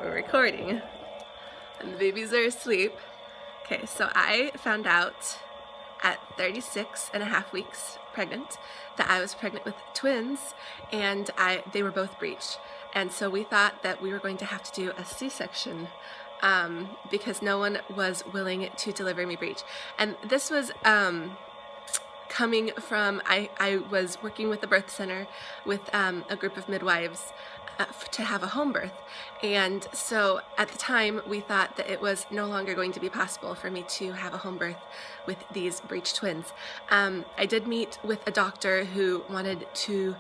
we're recording and the babies are asleep. Okay, so I found out at 36.5 weeks pregnant that I was pregnant with twins, and they were both breech. And so we thought that we were going to have to do a C-section because no one was willing to deliver me breech. And this was coming from, I was working with the birth center with a group of midwives to have a home birth, and so at the time we thought that it was no longer going to be possible for me to have a home birth with these breech twins. I did meet with a doctor who wanted to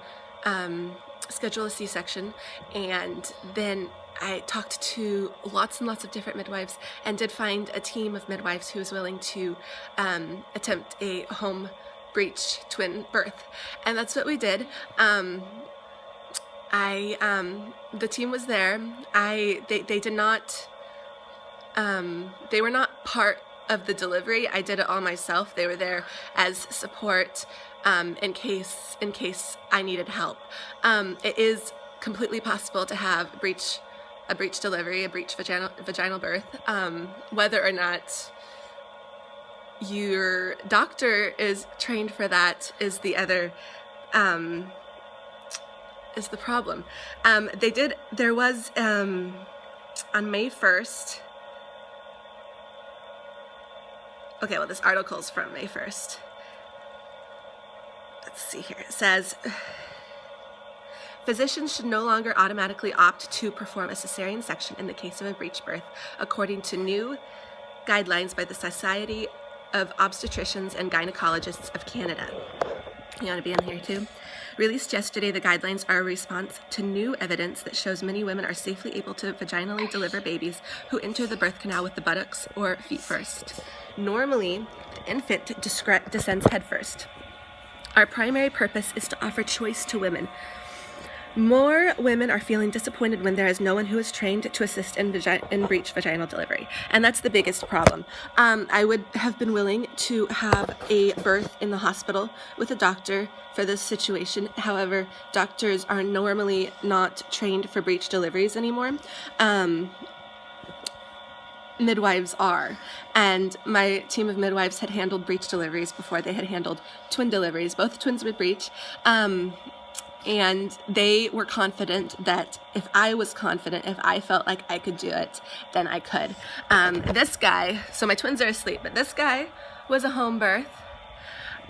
schedule a C-section, and then I talked to lots and lots of different midwives and did find a team of midwives who was willing to attempt a home breech twin birth, and that's what we did. The team was there. They did not, they were not part of the delivery. I did it all myself. They were there as support in case I needed help. It is completely possible to have a breech delivery, a breech vaginal birth, whether or not your doctor is trained for that is the other is the problem. There was on May 1st, okay, well, this article's from May 1st. Let's see here. It says, physicians should no longer automatically opt to perform a cesarean section in the case of a breech birth, according to new guidelines by the Society of Obstetricians and Gynecologists of Canada. You want to be in here too? Released yesterday, the guidelines are a response to new evidence that shows many women are safely able to vaginally deliver babies who enter the birth canal with the buttocks or feet first. Normally, the infant descends head first. Our primary purpose is to offer choice to women. More women are feeling disappointed when there is no one who is trained to assist in breech vaginal delivery, and that's the biggest problem. I would have been willing to have a birth in the hospital with a doctor for this situation. However, doctors are normally not trained for breech deliveries anymore. Midwives are, and my team of midwives had handled breech deliveries before they had handled twin deliveries. Both twins were breech. And they were confident that if I felt like I could do it, then I could. This guy, so my twins are asleep, but this guy was a home birth.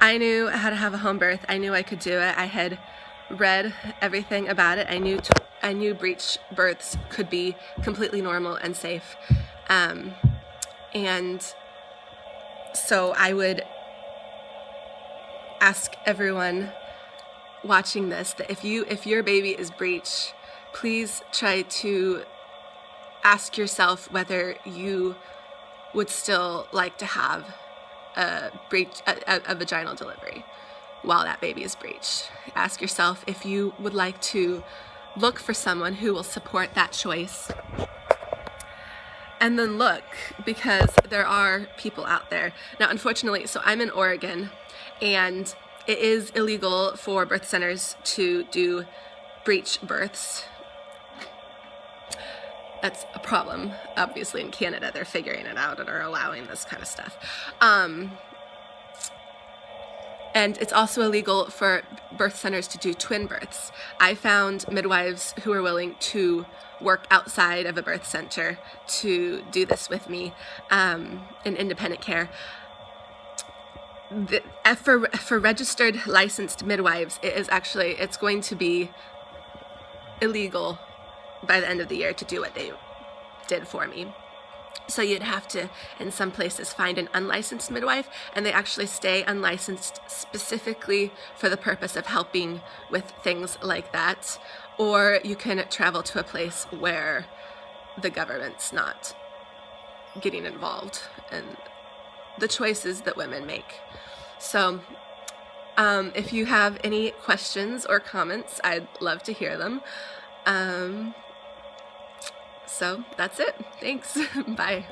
I knew how to have a home birth. I knew I could do it. I had read everything about it. I knew breech births could be completely normal and safe. And so I would ask everyone watching this that if your baby is breech, please try to ask yourself whether you would still like to have a vaginal delivery while that baby is breech. Ask yourself if you would like to look for someone who will support that choice. And then look, because there are people out there. Now, unfortunately, so I'm in Oregon, and it is illegal for birth centers to do breech births. That's a problem. Obviously, in Canada, they're figuring it out and are allowing this kind of stuff. And it's also illegal for birth centers to do twin births. I found midwives who are willing to work outside of a birth center to do this with me in independent care. For registered licensed midwives, it's going to be illegal by the end of the year to do what they did for me. So you'd have to, in some places, find an unlicensed midwife, and they actually stay unlicensed specifically for the purpose of helping with things like that. Or you can travel to a place where the government's not getting involved in the choices that women make. So if you have any questions or comments, I'd love to hear them. So that's it. Thanks. Bye.